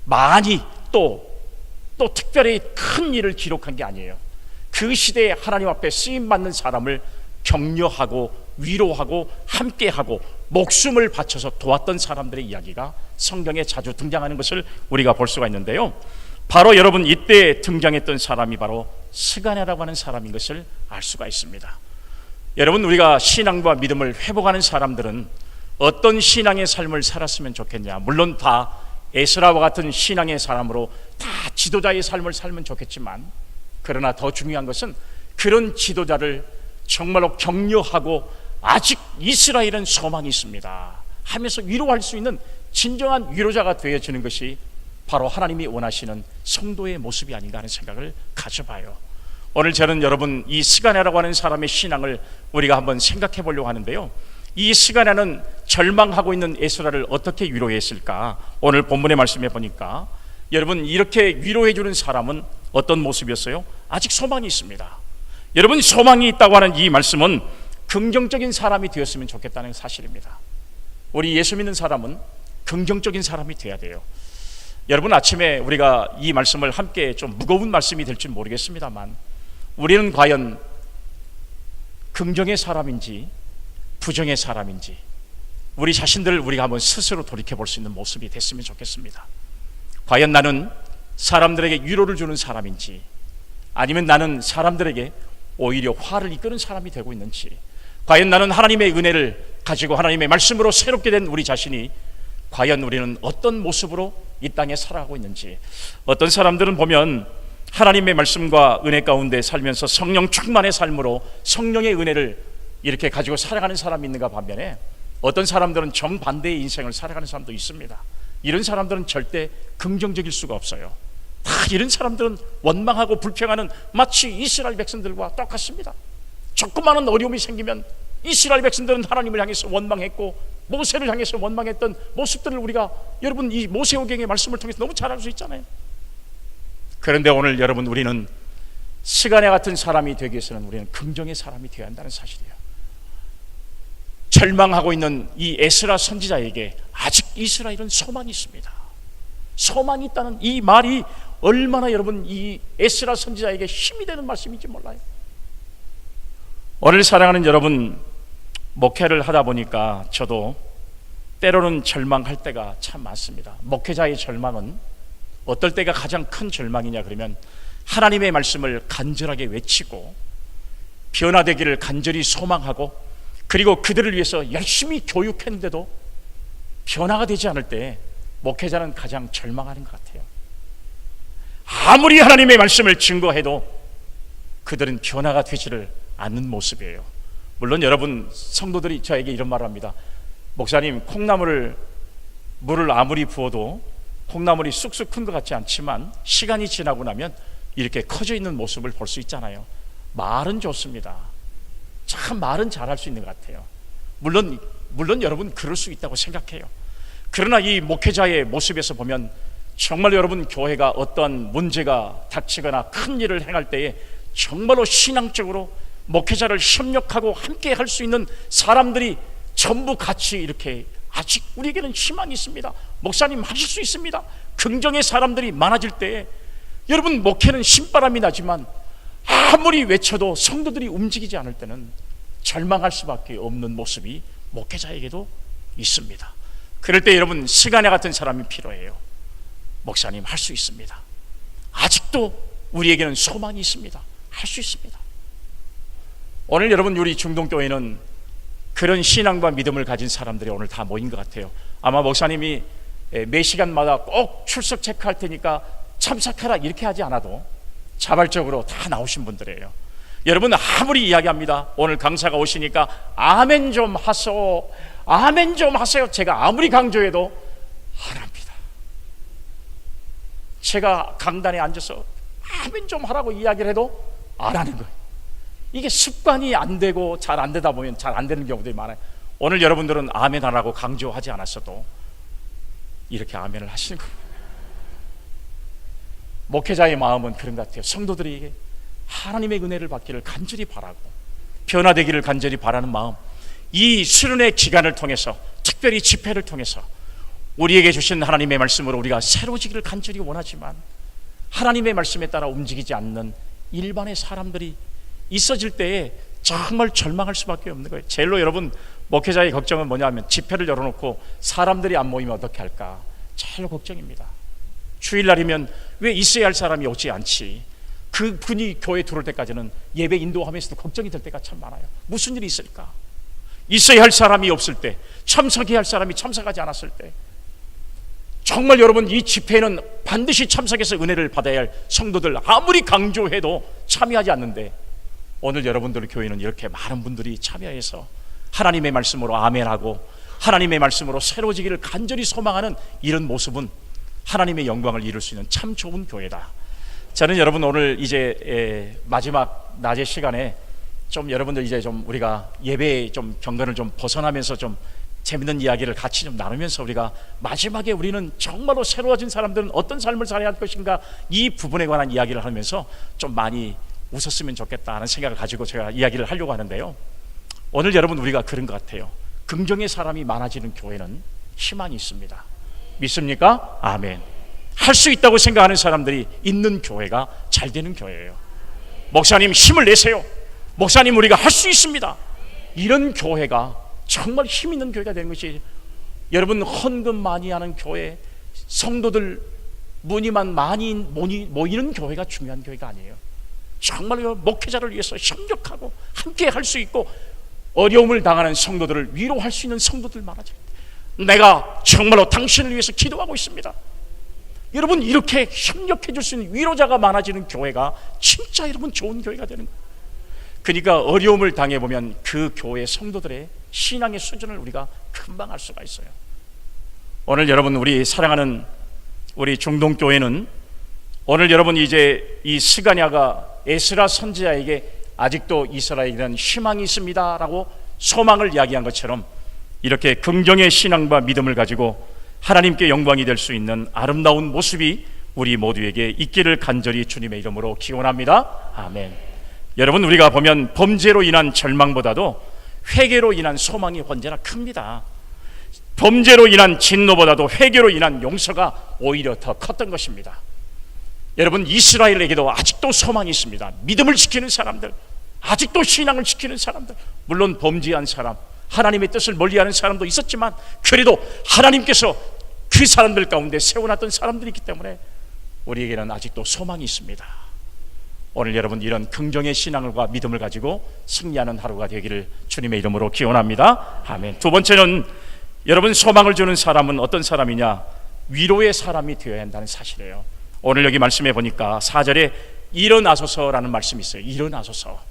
A: 많이 또 또 특별히 큰 일을 기록한 게 아니에요. 그 시대에 하나님 앞에 쓰임받는 사람을 격려하고 위로하고 함께하고 목숨을 바쳐서 도왔던 사람들의 이야기가 성경에 자주 등장하는 것을 우리가 볼 수가 있는데요, 바로 여러분 이때 등장했던 사람이 바로 스가랴라고 하는 사람인 것을 알 수가 있습니다. 여러분, 우리가 신앙과 믿음을 회복하는 사람들은 어떤 신앙의 삶을 살았으면 좋겠냐? 물론 다 에스라와 같은 신앙의 사람으로 다 지도자의 삶을 살면 좋겠지만, 그러나 더 중요한 것은 그런 지도자를 정말로 격려하고 아직 이스라엘은 소망이 있습니다 하면서 위로할 수 있는 진정한 위로자가 되어지는 것이 바로 하나님이 원하시는 성도의 모습이 아닌가 하는 생각을 가져봐요. 오늘 저는 여러분 이 스가랴라고 하는 사람의 신앙을 우리가 한번 생각해 보려고 하는데요, 이 스가랴는 절망하고 있는 에스라를 어떻게 위로했을까? 오늘 본문의 말씀에 보니까 여러분 이렇게 위로해 주는 사람은 어떤 모습이었어요? 아직 소망이 있습니다. 여러분, 소망이 있다고 하는 이 말씀은 긍정적인 사람이 되었으면 좋겠다는 사실입니다. 우리 예수 믿는 사람은 긍정적인 사람이 돼야 돼요. 여러분, 아침에 우리가 이 말씀을 함께, 좀 무거운 말씀이 될지 모르겠습니다만, 우리는 과연 긍정의 사람인지 부정의 사람인지 우리 자신들을 우리가 한번 스스로 돌이켜 볼 수 있는 모습이 됐으면 좋겠습니다. 과연 나는 사람들에게 위로를 주는 사람인지, 아니면 나는 사람들에게 오히려 화를 이끄는 사람이 되고 있는지, 과연 나는 하나님의 은혜를 가지고 하나님의 말씀으로 새롭게 된 우리 자신이 과연 우리는 어떤 모습으로 이 땅에 살아가고 있는지. 어떤 사람들은 보면 하나님의 말씀과 은혜 가운데 살면서 성령 충만의 삶으로 성령의 은혜를 이렇게 가지고 살아가는 사람이 있는가 반면에, 어떤 사람들은 정반대의 인생을 살아가는 사람도 있습니다. 이런 사람들은 절대 긍정적일 수가 없어요. 다 이런 사람들은 원망하고 불평하는, 마치 이스라엘 백성들과 똑같습니다. 조그마한 어려움이 생기면 이스라엘 백성들은 하나님을 향해서 원망했고 모세를 향해서 원망했던 모습들을 우리가 여러분 이 모세오경의 말씀을 통해서 너무 잘 알 수 있잖아요. 그런데 오늘 여러분, 우리는 스가랴 같은 사람이 되기 위해서는 우리는 긍정의 사람이 되어야 한다는 사실이에요. 절망하고 있는 이 에스라 선지자에게 아직 이스라엘은 소망이 있습니다. 소망이 있다는 이 말이 얼마나 여러분 이 에스라 선지자에게 힘이 되는 말씀인지 몰라요. 오늘 사랑하는 여러분, 목회를 하다 보니까 저도 때로는 절망할 때가 참 많습니다. 목회자의 절망은 어떨 때가 가장 큰 절망이냐 그러면, 하나님의 말씀을 간절하게 외치고 변화되기를 간절히 소망하고, 그리고 그들을 위해서 열심히 교육했는데도 변화가 되지 않을 때 목회자는 가장 절망하는 것 같아요. 아무리 하나님의 말씀을 증거해도 그들은 변화가 되지를 않는 모습이에요. 물론 여러분, 성도들이 저에게 이런 말을 합니다. 목사님, 물을 아무리 부어도 콩나물이 쑥쑥 큰 것 같지 않지만 시간이 지나고 나면 이렇게 커져 있는 모습을 볼 수 있잖아요. 말은 좋습니다. 참 말은 잘할 수 있는 것 같아요. 물론 여러분 그럴 수 있다고 생각해요. 그러나 이 목회자의 모습에서 보면 정말 여러분, 교회가 어떠한 문제가 닥치거나 큰 일을 행할 때에 정말로 신앙적으로 목회자를 협력하고 함께 할 수 있는 사람들이 전부 같이 이렇게, 아직 우리에게는 희망이 있습니다, 목사님 하실 수 있습니다, 긍정의 사람들이 많아질 때에 여러분, 목회는 신바람이 나지만 아무리 외쳐도 성도들이 움직이지 않을 때는 절망할 수밖에 없는 모습이 목회자에게도 있습니다. 그럴 때 여러분, 스가랴 같은 사람이 필요해요. 목사님 할 수 있습니다, 아직도 우리에게는 소망이 있습니다, 할 수 있습니다. 오늘 여러분, 우리 중동교회는 그런 신앙과 믿음을 가진 사람들이 오늘 다 모인 것 같아요. 아마 목사님이 매 시간마다 꼭 출석 체크할 테니까 참석해라 이렇게 하지 않아도 자발적으로 다 나오신 분들이에요. 여러분, 아무리 이야기합니다. 오늘 강사가 오시니까 아멘 좀 하소, 아멘 좀 하세요. 제가 아무리 강조해도 안 합니다. 제가 강단에 앉아서 아멘 좀 하라고 이야기를 해도 안 하는 거예요. 이게 습관이 안 되고 잘 안 되다 보면 잘 안 되는 경우들이 많아요. 오늘 여러분들은 아멘 하라고 강조하지 않았어도 이렇게 아멘을 하시는 겁니다. 목회자의 마음은 그런 것 같아요. 성도들이 하나님의 은혜를 받기를 간절히 바라고 변화되기를 간절히 바라는 마음, 이 수련의 기간을 통해서, 특별히 집회를 통해서 우리에게 주신 하나님의 말씀으로 우리가 새로워지기를 간절히 원하지만, 하나님의 말씀에 따라 움직이지 않는 일반의 사람들이 있어질 때에 정말 절망할 수밖에 없는 거예요. 제일로 여러분 목회자의 걱정은 뭐냐면 집회를 열어놓고 사람들이 안 모이면 어떻게 할까? 제일 걱정입니다. 주일날이면 왜 있어야 할 사람이 오지 않지? 그분이 교회 들어올 때까지는 예배 인도하면서도 걱정이 될 때가 참 많아요. 무슨 일이 있을까? 있어야 할 사람이 없을 때, 참석해야 할 사람이 참석하지 않았을 때, 정말 여러분 이 집회에는 반드시 참석해서 은혜를 받아야 할 성도들 아무리 강조해도 참여하지 않는데, 오늘 여러분들 교회는 이렇게 많은 분들이 참여해서 하나님의 말씀으로 아멘하고 하나님의 말씀으로 새로워지기를 간절히 소망하는 이런 모습은 하나님의 영광을 이룰 수 있는 참 좋은 교회다. 저는 여러분 오늘 이제 마지막 낮의 시간에 좀 여러분들 이제 좀 우리가 예배의 좀 경건을 좀 벗어나면서 좀 재밌는 이야기를 같이 좀 나누면서 우리가 마지막에 우리는 정말로 새로워진 사람들은 어떤 삶을 살아야 할 것인가, 이 부분에 관한 이야기를 하면서 좀 많이 웃었으면 좋겠다는 생각을 가지고 제가 이야기를 하려고 하는데요. 오늘 여러분 우리가 그런 것 같아요. 긍정의 사람이 많아지는 교회는 희망이 있습니다. 믿습니까? 아멘. 할 수 있다고 생각하는 사람들이 있는 교회가 잘 되는 교회예요. 목사님 힘을 내세요. 목사님 우리가 할 수 있습니다. 이런 교회가 정말 힘 있는 교회가 되는 것이, 여러분 헌금 많이 하는 교회, 성도들 문의만 많이 모이는 교회가 중요한 교회가 아니에요. 정말로 목회자를 위해서 협력하고 함께 할 수 있고 어려움을 당하는 성도들을 위로할 수 있는 성도들 많아져요. 내가 정말로 당신을 위해서 기도하고 있습니다. 여러분 이렇게 협력해 줄 수 있는 위로자가 많아지는 교회가 진짜 여러분 좋은 교회가 되는 거예요. 그러니까 어려움을 당해보면 그 교회 성도들의 신앙의 수준을 우리가 금방 알 수가 있어요. 오늘 여러분 우리 사랑하는 우리 중동교회는 오늘 여러분 이제 이 스가랴가 에스라 선지자에게 아직도 이스라엘에 대한 희망이 있습니다 라고 소망을 이야기한 것처럼, 이렇게 긍정의 신앙과 믿음을 가지고 하나님께 영광이 될 수 있는 아름다운 모습이 우리 모두에게 있기를 간절히 주님의 이름으로 기원합니다. 아멘. 여러분 우리가 보면 범죄로 인한 절망보다도 회개로 인한 소망이 언제나 큽니다. 범죄로 인한 진노보다도 회개로 인한 용서가 오히려 더 컸던 것입니다. 여러분 이스라엘에게도 아직도 소망이 있습니다. 믿음을 지키는 사람들, 아직도 신앙을 지키는 사람들, 물론 범죄한 사람, 하나님의 뜻을 멀리하는 사람도 있었지만 그래도 하나님께서 그 사람들 가운데 세워놨던 사람들이 있기 때문에 우리에게는 아직도 소망이 있습니다. 오늘 여러분 이런 긍정의 신앙과 믿음을 가지고 승리하는 하루가 되기를 주님의 이름으로 기원합니다. 아멘. 두 번째는 여러분 소망을 주는 사람은 어떤 사람이냐? 위로의 사람이 되어야 한다는 사실이에요. 오늘 여기 말씀해 보니까 4절에 일어나소서라는 말씀이 있어요. 일어나소서.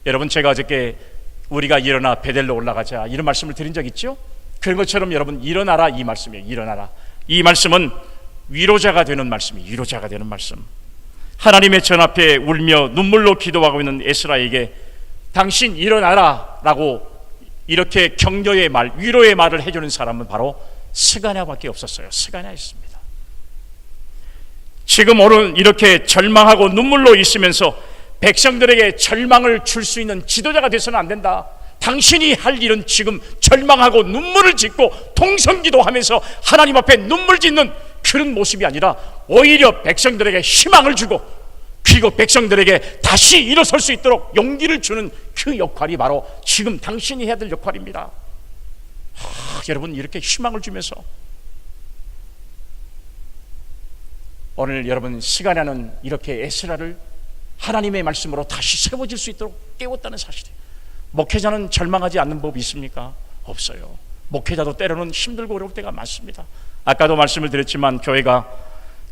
A: 여러분 제가 어저께 우리가 일어나 베델로 올라가자 이런 말씀을 드린 적 있죠? 그런 것처럼 여러분 일어나라 이 말씀이에요. 일어나라. 이 말씀은 위로자가 되는 말씀이에요. 위로자가 되는 말씀. 하나님의 전 앞에 울며 눈물로 기도하고 있는 에스라에게 당신 일어나라 라고 이렇게 격려의 말, 위로의 말을 해주는 사람은 바로 스가랴밖에 없었어요. 스가랴였습니다. 지금 오늘 이렇게 절망하고 눈물로 있으면서 백성들에게 절망을 줄 수 있는 지도자가 돼서는 안 된다. 당신이 할 일은 지금 절망하고 눈물을 짓고 통성기도하면서 하나님 앞에 눈물 짓는 그런 모습이 아니라 오히려 백성들에게 희망을 주고 그리고 백성들에게 다시 일어설 수 있도록 용기를 주는 그 역할이 바로 지금 당신이 해야 될 역할입니다. 여러분 이렇게 희망을 주면서 오늘 여러분 스가랴는 이렇게 에스라를 하나님의 말씀으로 다시 세워질 수 있도록 깨웠다는 사실이에요. 목회자는 절망하지 않는 법이 있습니까? 없어요. 목회자도 때로는 힘들고 어려울 때가 많습니다. 아까도 말씀을 드렸지만 교회가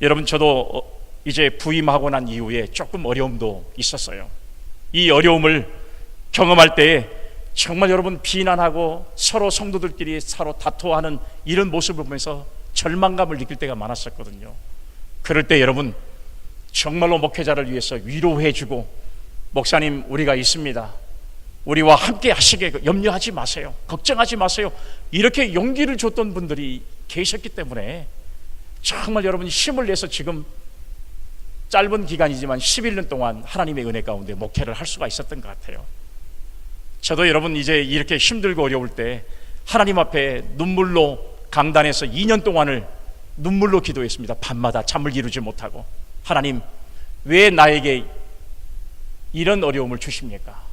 A: 여러분 저도 이제 부임하고 난 이후에 조금 어려움도 있었어요. 이 어려움을 경험할 때에 정말 여러분 비난하고 서로 성도들끼리 서로 다투하는 이런 모습을 보면서 절망감을 느낄 때가 많았었거든요. 그럴 때 여러분 정말로 목회자를 위해서 위로해주고 목사님 우리가 있습니다. 우리와 함께 하시게 염려하지 마세요. 걱정하지 마세요. 이렇게 용기를 줬던 분들이 계셨기 때문에 정말 여러분 힘을 내서 지금 짧은 기간이지만 11년 동안 하나님의 은혜 가운데 목회를 할 수가 있었던 것 같아요. 저도 여러분 이제 이렇게 힘들고 어려울 때 하나님 앞에 눈물로 강단에서 2년 동안을 눈물로 기도했습니다. 밤마다 잠을 이루지 못하고 하나님, 왜 나에게 이런 어려움을 주십니까?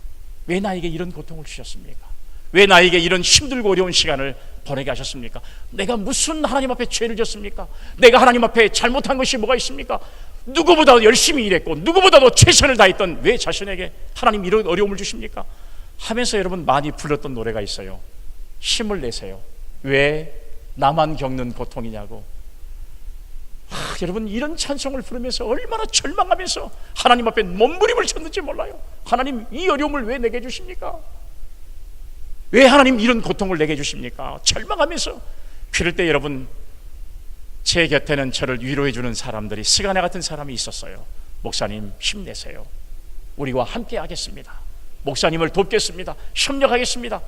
A: 왜 나에게 이런 고통을 주셨습니까? 왜 나에게 이런 힘들고 어려운 시간을 보내게 하셨습니까? 내가 무슨 하나님 앞에 죄를 졌습니까? 내가 하나님 앞에 잘못한 것이 뭐가 있습니까? 누구보다도 열심히 일했고 누구보다도 최선을 다했던 왜 자신에게 하나님 이런 어려움을 주십니까? 하면서 여러분 많이 불렀던 노래가 있어요. 힘을 내세요. 왜 나만 겪는 고통이냐고. 여러분, 이런 찬송을 부르면서 얼마나 절망하면서 하나님 앞에 몸부림을 쳤는지 몰라요. 하나님, 이 어려움을 왜 내게 주십니까? 왜 하나님 이런 고통을 내게 주십니까? 절망하면서. 그럴 때 여러분, 제 곁에는 저를 위로해 주는 사람들이, 스가랴 같은 사람이 있었어요. 목사님, 힘내세요. 우리와 함께 하겠습니다. 목사님을 돕겠습니다. 협력하겠습니다.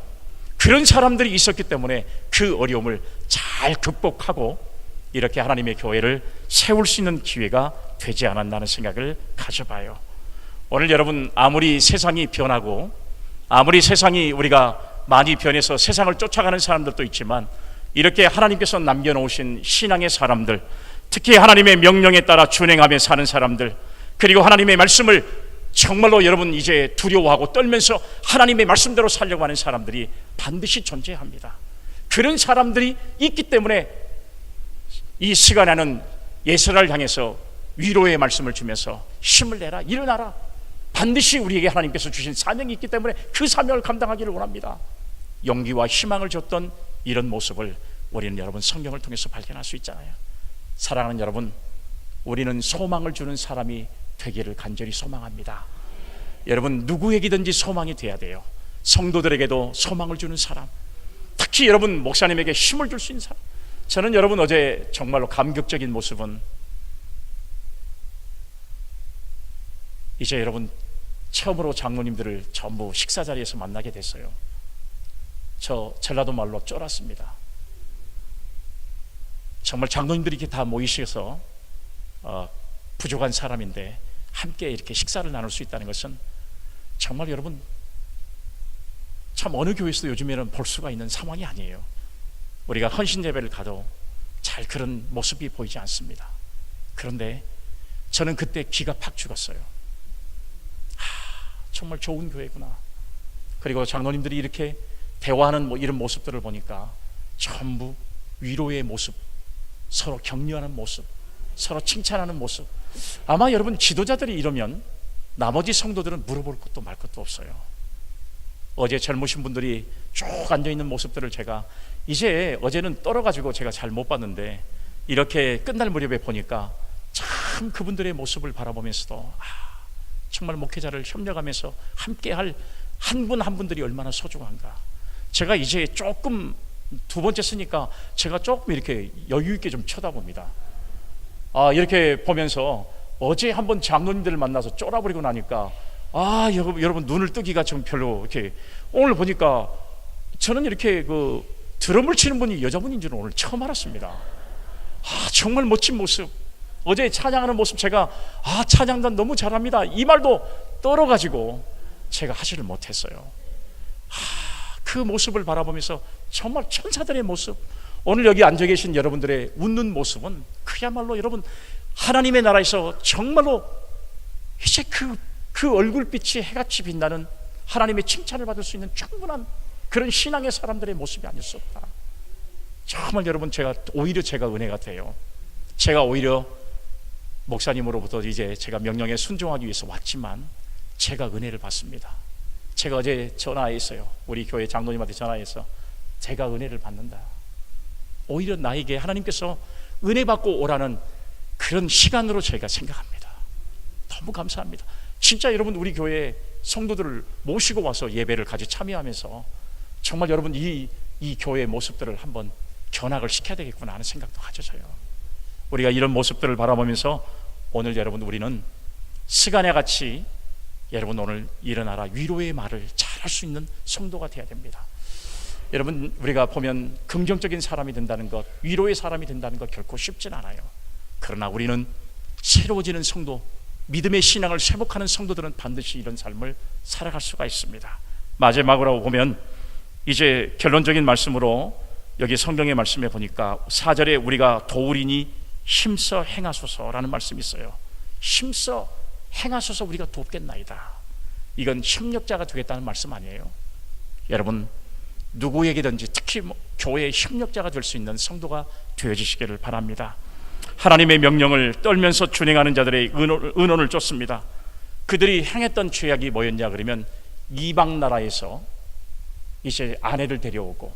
A: 그런 사람들이 있었기 때문에 그 어려움을 잘 극복하고 이렇게 하나님의 교회를 세울 수 있는 기회가 되지 않았나 하는 생각을 가져봐요. 오늘 여러분, 아무리 세상이 변하고 아무리 세상이 우리가 많이 변해서 세상을 쫓아가는 사람들도 있지만, 이렇게 하나님께서 남겨놓으신 신앙의 사람들, 특히 하나님의 명령에 따라 준행하며 사는 사람들, 그리고 하나님의 말씀을 정말로 여러분 이제 두려워하고 떨면서 하나님의 말씀대로 살려고 하는 사람들이 반드시 존재합니다. 그런 사람들이 있기 때문에 이 스가랴는 예스라를 향해서 위로의 말씀을 주면서 힘을 내라, 일어나라. 반드시 우리에게 하나님께서 주신 사명이 있기 때문에 그 사명을 감당하기를 원합니다. 용기와 희망을 줬던 이런 모습을 우리는 여러분 성경을 통해서 발견할 수 있잖아요. 사랑하는 여러분, 우리는 소망을 주는 사람이 되기를 간절히 소망합니다. 여러분, 누구에게든지 소망이 돼야 돼요. 성도들에게도 소망을 주는 사람, 특히 여러분 목사님에게 힘을 줄 수 있는 사람. 저는 여러분 어제 정말로 감격적인 모습은, 이제 여러분 처음으로 장로님들을 전부 식사 자리에서 만나게 됐어요. 저 전라도 말로 쫄았습니다. 정말 장로님들이 이렇게 다 모이셔서 부족한 사람인데 함께 이렇게 식사를 나눌 수 있다는 것은 정말 여러분 참 어느 교회에서도 요즘에는 볼 수가 있는 상황이 아니에요. 우리가 헌신 예배를 가도 잘 그런 모습이 보이지 않습니다. 그런데 저는 그때 기가 팍 죽었어요. 정말 좋은 교회구나. 그리고 장로님들이 이렇게 대화하는 이런 모습들을 보니까 전부 위로의 모습, 서로 격려하는 모습, 서로 칭찬하는 모습. 아마 여러분 지도자들이 이러면 나머지 성도들은 물어볼 것도 말 것도 없어요. 어제 젊으신 분들이 쭉 앉아있는 모습들을 제가 이제 어제는 떨어가지고 제가 잘 못 봤는데 이렇게 끝날 무렵에 보니까 참 그분들의 모습을 바라보면서도 정말 목회자를 협력하면서 함께할 한 분 한 분들이 얼마나 소중한가. 제가 이제 조금 두 번째 쓰니까 제가 조금 이렇게 여유 있게 좀 쳐다봅니다. 이렇게 보면서 어제 한번 장로님들을 만나서 쫄아버리고 나니까 여러분 눈을 뜨기가 좀 별로 이렇게, 오늘 보니까 저는 이렇게 그 드럼을 치는 분이 여자분인 줄은 오늘 처음 알았습니다. 정말 멋진 모습. 어제 찬양하는 모습 제가 찬양단 너무 잘합니다 이 말도 떨어가지고 제가 하지를 못했어요. 그 모습을 바라보면서 정말 천사들의 모습, 오늘 여기 앉아 계신 여러분들의 웃는 모습은 그야말로 여러분 하나님의 나라에서 정말로 이제 그 얼굴빛이 해같이 빛나는 하나님의 칭찬을 받을 수 있는 충분한 그런 신앙의 사람들의 모습이 아닐 수 없다. 정말 여러분 오히려 제가 은혜가 돼요. 제가 오히려 목사님으로부터 이제 제가 명령에 순종하기 위해서 왔지만 제가 은혜를 받습니다. 제가 어제 전화했어요. 우리 교회 장로님한테 전화해서 제가 은혜를 받는다. 오히려 나에게 하나님께서 은혜 받고 오라는 그런 시간으로 저희가 생각합니다. 너무 감사합니다. 진짜 여러분 우리 교회 성도들을 모시고 와서 예배를 같이 참여하면서 정말 여러분 이 교회의 모습들을 한번 견학을 시켜야 되겠구나 하는 생각도 가져져요. 우리가 이런 모습들을 바라보면서 오늘 여러분 우리는 스가랴 같이 여러분 오늘 일어나라 위로의 말을 잘할 수 있는 성도가 되어야 됩니다. 여러분 우리가 보면 긍정적인 사람이 된다는 것, 위로의 사람이 된다는 것 결코 쉽진 않아요. 그러나 우리는 새로워지는 성도, 믿음의 신앙을 회복하는 성도들은 반드시 이런 삶을 살아갈 수가 있습니다. 마지막으로 보면 이제 결론적인 말씀으로 여기 성경의 말씀에 보니까 4절에 우리가 도우리니 힘써 행하소서라는 말씀이 있어요. 힘써 행하소서 우리가 돕겠나이다. 이건 협력자가 되겠다는 말씀 아니에요. 여러분, 누구에게든지 특히 교회의 협력자가 될 수 있는 성도가 되어지시기를 바랍니다. 하나님의 명령을 떨면서 준행하는 자들의 은원을 쫓습니다. 그들이 행했던 죄악이 뭐였냐 그러면 이방 나라에서 이제 아내를 데려오고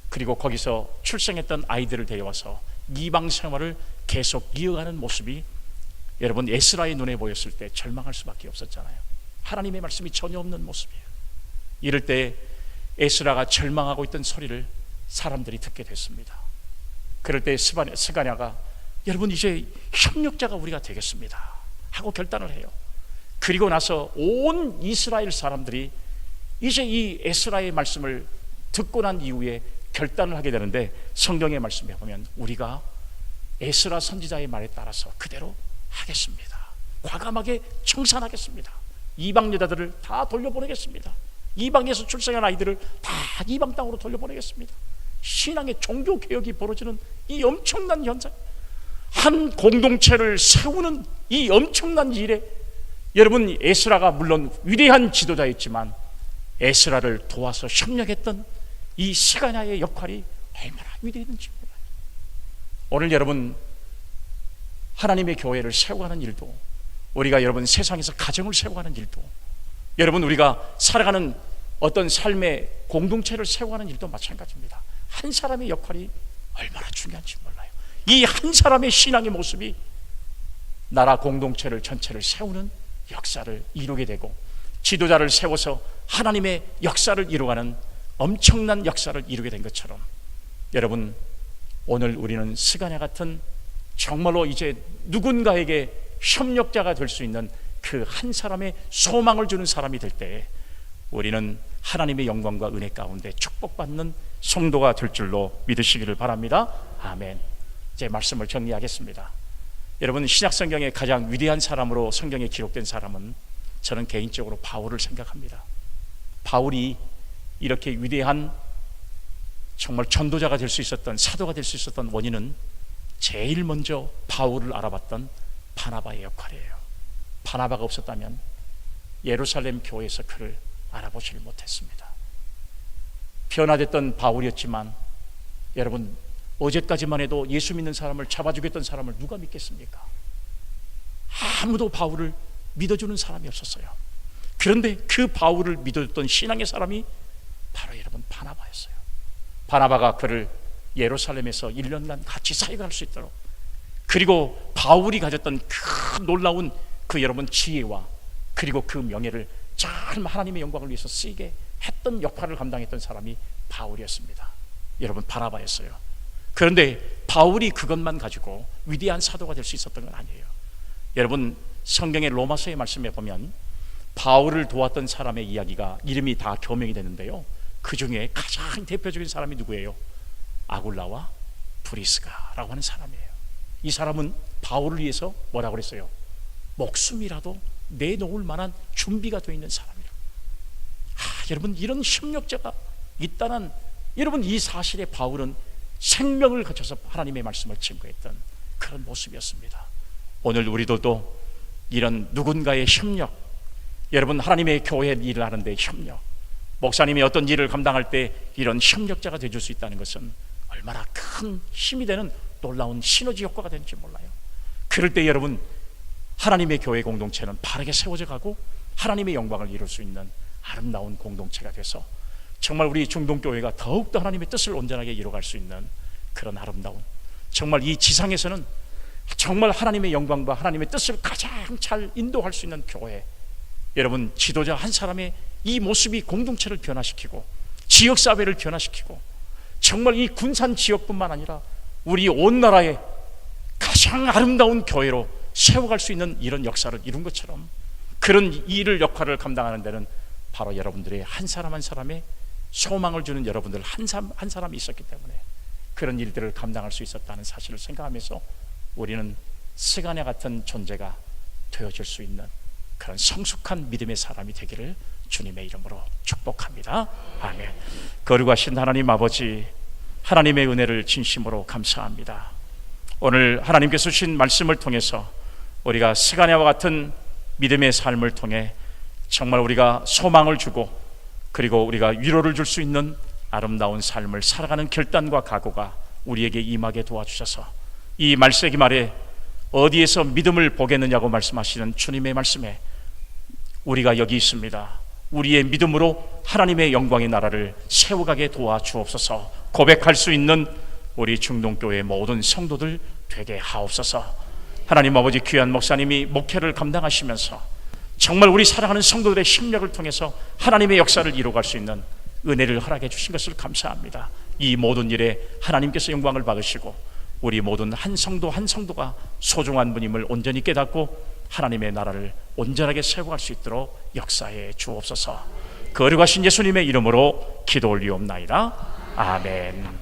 A: 그리고 거기서 출생했던 아이들을 데려와서 이방 생활을 계속 이어가는 모습이 여러분 에스라의 눈에 보였을 때 절망할 수밖에 없었잖아요. 하나님의 말씀이 전혀 없는 모습이에요. 이럴 때 에스라가 절망하고 있던 소리를 사람들이 듣게 됐습니다. 그럴 때 스가랴가 여러분 이제 협력자가 우리가 되겠습니다 하고 결단을 해요. 그리고 나서 온 이스라엘 사람들이 이제 이 에스라의 말씀을 듣고 난 이후에 결단을 하게 되는데, 성경의 말씀에 보면 우리가 에스라 선지자의 말에 따라서 그대로 하겠습니다. 과감하게 청산하겠습니다. 이방 여자들을 다 돌려보내겠습니다. 이방에서 출생한 아이들을 다 이방 땅으로 돌려보내겠습니다. 신앙의 종교 개혁이 벌어지는 이 엄청난 현상, 한 공동체를 세우는 이 엄청난 일에 여러분 에스라가 물론 위대한 지도자였지만 에스라를 도와서 협력했던 이 스가랴의 역할이 얼마나 위대했는지 몰라요. 오늘 여러분 하나님의 교회를 세워가는 일도, 우리가 여러분 세상에서 가정을 세워가는 일도, 여러분 우리가 살아가는 어떤 삶의 공동체를 세워가는 일도 마찬가지입니다. 한 사람의 역할이 얼마나 중요한지 몰라요. 이 한 사람의 신앙의 모습이 나라 공동체를 전체를 세우는 역사를 이루게 되고, 지도자를 세워서 하나님의 역사를 이루어가는 엄청난 역사를 이루게 된 것처럼, 여러분 오늘 우리는 스가랴 같은 정말로 이제 누군가에게 협력자가 될 수 있는 그 한 사람의 소망을 주는 사람이 될 때에 우리는 하나님의 영광과 은혜 가운데 축복받는 성도가 될 줄로 믿으시기를 바랍니다. 아멘. 이제 말씀을 정리하겠습니다. 여러분 신약성경의 가장 위대한 사람으로 성경에 기록된 사람은 저는 개인적으로 바울을 생각합니다. 바울이 이렇게 위대한 정말 전도자가 될 수 있었던, 사도가 될 수 있었던 원인은 제일 먼저 바울을 알아봤던 바나바의 역할이에요. 바나바가 없었다면 예루살렘 교회에서 그를 알아보지를 못했습니다. 변화됐던 바울이었지만 여러분 어제까지만 해도 예수 믿는 사람을 잡아주겠던 사람을 누가 믿겠습니까? 아무도 바울을 믿어주는 사람이 없었어요. 그런데 그 바울을 믿어줬던 신앙의 사람이 바로 여러분 바나바였어요. 바나바가 그를 예루살렘에서 1년간 같이 사역할 수 있도록, 그리고 바울이 가졌던 그 놀라운 그 여러분 지혜와 그리고 그 명예를 잘 하나님의 영광을 위해서 쓰이게 했던 역할을 감당했던 사람이 바울이었습니다. 여러분 바나바였어요. 그런데 바울이 그것만 가지고 위대한 사도가 될 수 있었던 건 아니에요. 여러분 성경의 로마서의 말씀에 보면 바울을 도왔던 사람의 이야기가 이름이 다 교명이 되는데요, 그 중에 가장 대표적인 사람이 누구예요? 아굴라와 브리스가라고 하는 사람이에요. 이 사람은 바울을 위해서 뭐라고 그랬어요? 목숨이라도 내놓을 만한 준비가 되어 있는 사람이에요. 여러분 이런 협력자가 있다는, 여러분 이 사실에 바울은 생명을 거쳐서 하나님의 말씀을 증거했던 그런 모습이었습니다. 오늘 우리도 이런 누군가의 협력, 여러분 하나님의 교회 일을 하는데 협력, 목사님이 어떤 일을 감당할 때 이런 협력자가 되어줄 수 있다는 것은 얼마나 큰 힘이 되는 놀라운 시너지 효과가 되는지 몰라요. 그럴 때 여러분 하나님의 교회 공동체는 바르게 세워져 가고 하나님의 영광을 이룰 수 있는 아름다운 공동체가 돼서 정말 우리 중동교회가 더욱더 하나님의 뜻을 온전하게 이뤄갈 수 있는 그런 아름다운, 정말 이 지상에서는 정말 하나님의 영광과 하나님의 뜻을 가장 잘 인도할 수 있는 교회, 여러분 지도자 한 사람의 이 모습이 공동체를 변화시키고 지역사회를 변화시키고 정말 이 군산 지역뿐만 아니라 우리 온 나라의 가장 아름다운 교회로 세워갈 수 있는 이런 역사를 이룬 것처럼, 그런 일을 역할을 감당하는 데는 바로 여러분들의 한 사람 한 사람의 소망을 주는 여러분들 한 사람이 있었기 때문에 그런 일들을 감당할 수 있었다는 사실을 생각하면서 우리는 스가랴 같은 존재가 되어질 수 있는 그런 성숙한 믿음의 사람이 되기를 주님의 이름으로 축복합니다. 아멘. 거룩하신 하나님 아버지, 하나님의 은혜를 진심으로 감사합니다. 오늘 하나님께서 주신 말씀을 통해서 우리가 스가랴와 같은 믿음의 삶을 통해 정말 우리가 소망을 주고 그리고 우리가 위로를 줄 수 있는 아름다운 삶을 살아가는 결단과 각오가 우리에게 임하게 도와주셔서 이 말세기 말에 어디에서 믿음을 보겠느냐고 말씀하시는 주님의 말씀에 우리가 여기 있습니다. 우리의 믿음으로 하나님의 영광의 나라를 세워가게 도와주옵소서. 고백할 수 있는 우리 중동교회 모든 성도들 되게 하옵소서. 하나님 아버지, 귀한 목사님이 목회를 감당하시면서 정말 우리 사랑하는 성도들의 심력을 통해서 하나님의 역사를 이루어갈 수 있는 은혜를 허락해 주신 것을 감사합니다. 이 모든 일에 하나님께서 영광을 받으시고 우리 모든 한 성도 한 성도가 소중한 분임을 온전히 깨닫고 하나님의 나라를 온전하게 세워갈 수 있도록 역사해 주옵소서. 거룩하신 예수님의 이름으로 기도 올리옵나이다. 아멘.